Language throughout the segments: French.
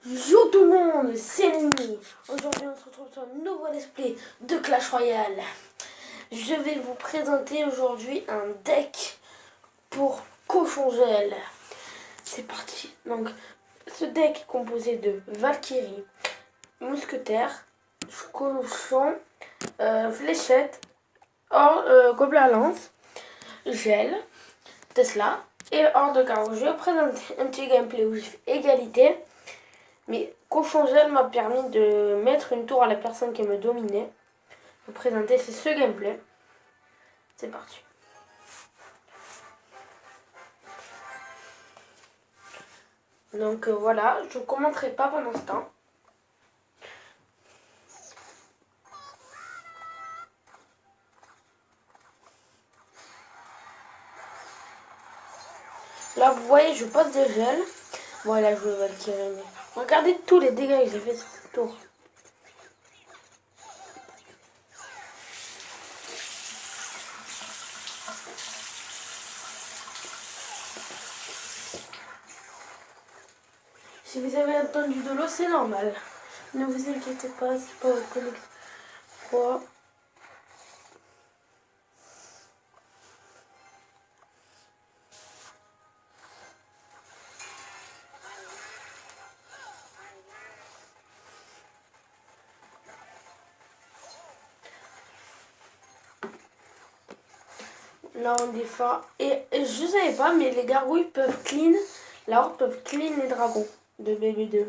Yo tout le monde, c'est Lenny. Aujourd'hui on se retrouve sur un nouveau let's play de Clash Royale. Je vais vous présenter aujourd'hui un deck pour cochon gel. C'est parti. Donc ce deck est composé de Valkyrie, Mousquetaire, Cochon, Fléchette, Gobelin à Lance, Gel, Tesla et Hors de Carreau. Je vais vous présenter un petit gameplay où j'ai fait égalité. Mais cochon gel m'a permis de mettre une tour à la personne qui me dominait. Vous présenter, c'est ce gameplay. C'est parti. Donc voilà, je ne commenterai pas pendant ce temps. Là, vous voyez, je passe de gel. Voilà, je vais Valkyrie. Regardez tous les dégâts que j'ai fait sur cette tour. Si vous avez entendu de l'eau, c'est normal. Ne vous inquiétez pas, c'est pas votre connexion. Quoi ? Là on défend. Et je savais pas, mais les gargouilles peuvent clean. La horde peuvent clean les dragons de BB2.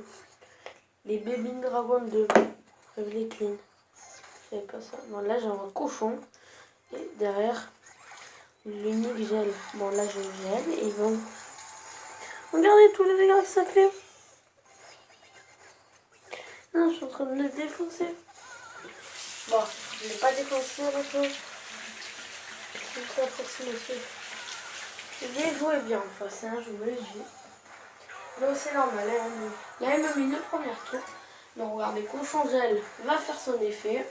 Les baby dragons de peuvent les clean. Je savais pas ça. Bon là j'ai un cochon. Et derrière l'unique gel. Bon là je gèle et ils vont. Regardez tous les dégâts que ça fait. Non, je suis en train de le défoncer. Bon, je ne l'ai pas défoncé maintenant. C'est très approximatif. Je vais jouer bien en face, hein, je me le dis. Donc c'est normal, hein. Là elle m'a mis une première tour. Donc regardez, cochon gel va faire son effet.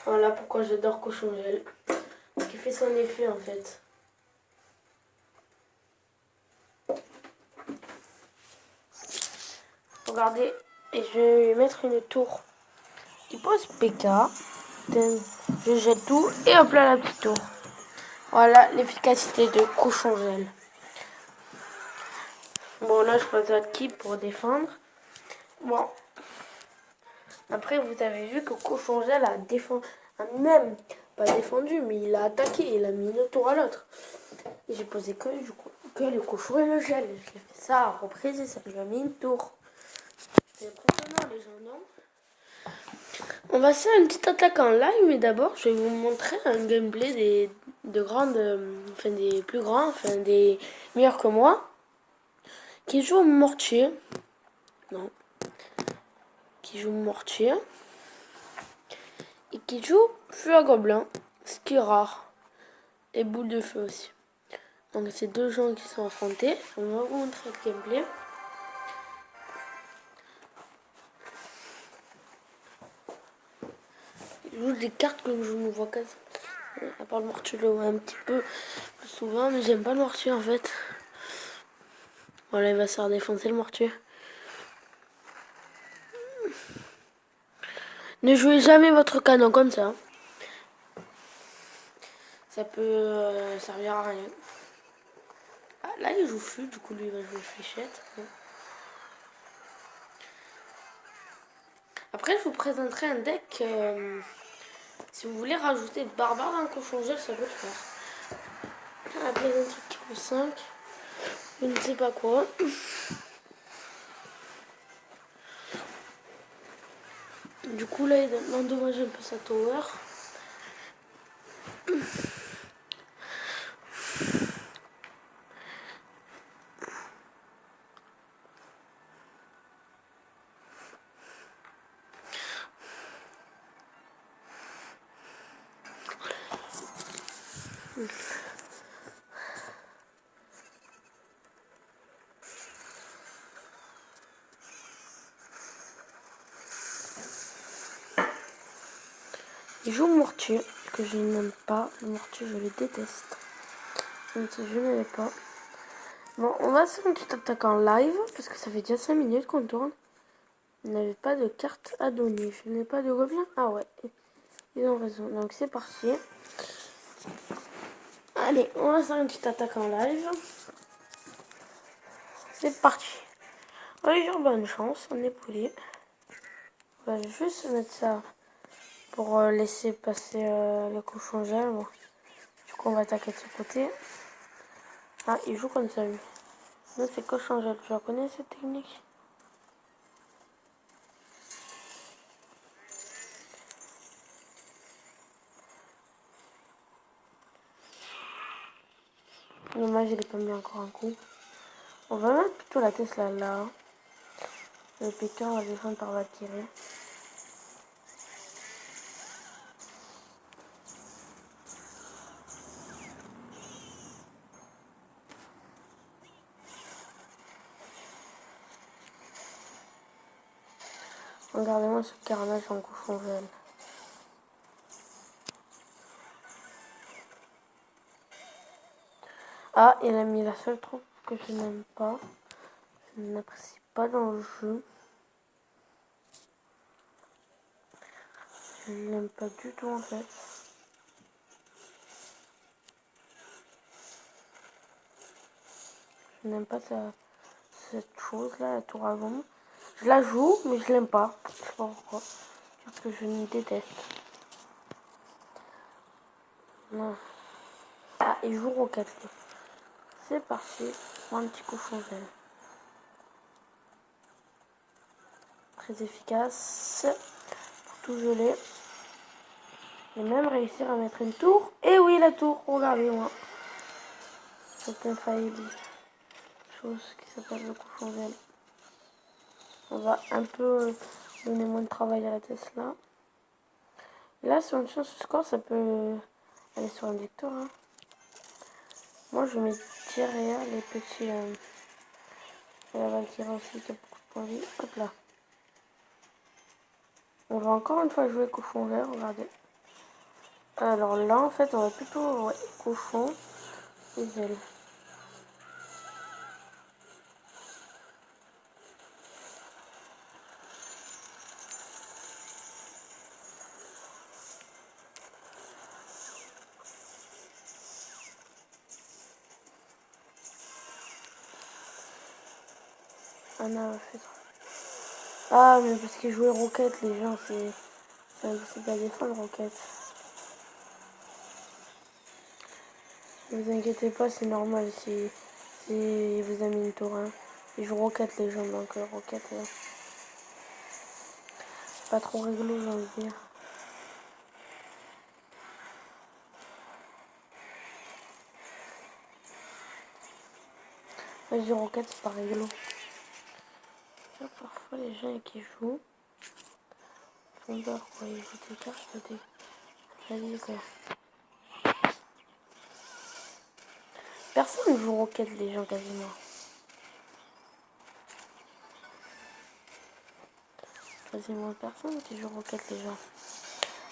Voilà pourquoi j'adore cochon gel. Parce qu'il fait son effet en fait. Regardez, et je vais lui mettre une tour. Il pose PK. Je jette tout et hop là la petite tour. Voilà l'efficacité de cochon gel. Bon là je pose votre keep pour défendre. Bon. Après vous avez vu que cochon gel a défendu. Même pas défendu mais il a attaqué. Il a mis une tour à l'autre. Et j'ai posé que le cochon et le gel. Je l'ai fait ça à reprise et ça lui a mis une tour. C'est impressionnant les gens, non? On va faire une petite attaque en live, mais d'abord je vais vous montrer un gameplay des plus grands, enfin des meilleurs que moi, qui joue au mortier. Non. Qui joue au mortier. Et qui joue feu à gobelin, ce qui est rare. Et boule de feu aussi. Donc c'est deux gens qui sont affrontés. On va vous montrer le gameplay. Il joue des cartes que je ne vois quasi. À part le mortier, je le vois un petit peu plus souvent, mais j'aime pas le mortier en fait. Voilà, il va se faire défoncer le mortier. Ne jouez jamais votre canon comme ça. Ça peut servir à rien. Ah, là, il joue flûte, du coup, lui, il va jouer fléchette. Après, je vous présenterai un deck. Si vous voulez rajouter barbare dans le cochon gel, ça peut le faire. Ah, plein d'un truc qui vaut 5. Je ne sais pas quoi. Du coup, là, il endommage un peu sa tower. Il joue mortier, que que je n'aime pas. Le mortier, je le déteste. Donc je ne l'ai pas. Bon, on va faire une petite attaque en live, parce que ça fait déjà 5 minutes qu'on tourne. On n'avait pas de carte à donner. Je n'ai pas de gobelin. Ah ouais, ils ont raison. Donc c'est parti. Allez, on va faire une petite attaque en live. C'est parti. On va lui dire bonne chance, on est poli. On va juste mettre ça pour laisser passer le cochon gel. Bon. Du coup, on va attaquer de ce côté. Ah, il joue comme ça, lui. Nous, c'est cochon gel. Tu la connais, cette technique? Dommage, il est pas mis encore un coup. On va mettre plutôt la Tesla là. Le Pékin, on va descendre par Valkyrie. Regardez-moi ce carnage en cochon gel. Ah, il a mis la seule troupe que je n'aime pas. Je n'apprécie pas dans le jeu. Je ne l'aime pas du tout en fait. Je n'aime pas cette chose là, la tour à gombe. Je la joue, mais je l'aime pas. Je sais pas pourquoi. Parce que je ne déteste. Non. Ah, il joue roquette. C'est parti. Un petit cochon gel. Très efficace. Pour tout geler. Et même réussir à mettre une tour. Et oui, la tour. Regardez-moi. Cette infaillible chose qui s'appelle le cochon gel. On va un peu donner moins de travail à la Tesla. Là, si on change ce score, ça peut aller sur un victoire. Hein. Moi, je mets derrière les petits... et la Valkyrie aussi qui a beaucoup de points de vie. Hop là. On va encore une fois jouer cochon vert, regardez. Alors là, en fait, on va plutôt cochon et zèle. Anna a fait ça. Ah, mais parce qu'ils jouaient roquette, les gens, c'est impossible à défendre, roquette. Ne vous inquiétez pas, c'est normal si vous avez mis une tour. Hein. Ils jouent roquette, les gens, donc roquette, pas trop rigolo, j'ai envie de dire. Vas-y, roquette, c'est pas rigolo. Parfois, les gens qui jouent font peur, quoi. Ils jouent des cartes, vas-y, quoi. Personne ne joue roquette, les gens, quasiment. Quasiment personne qui joue roquette, les gens.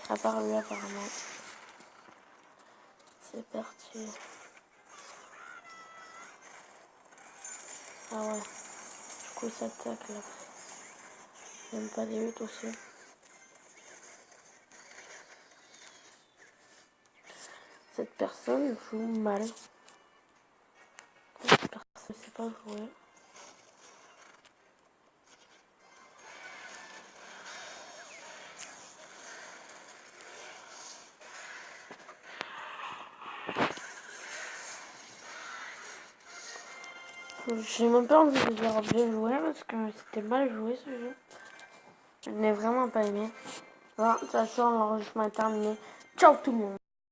À part lui, apparemment. C'est parti. Ah ouais. Du coup, il s'attaque, là. J'aime pas les 8 aussi. Cette personne joue mal. Cette personne ne sait pas jouer. J'ai même pas envie de dire bien joué parce que c'était mal joué ce jeu. Je n'ai vraiment pas aimé. Voilà, de toute façon, l'enregistrement est terminé. Ciao tout le monde.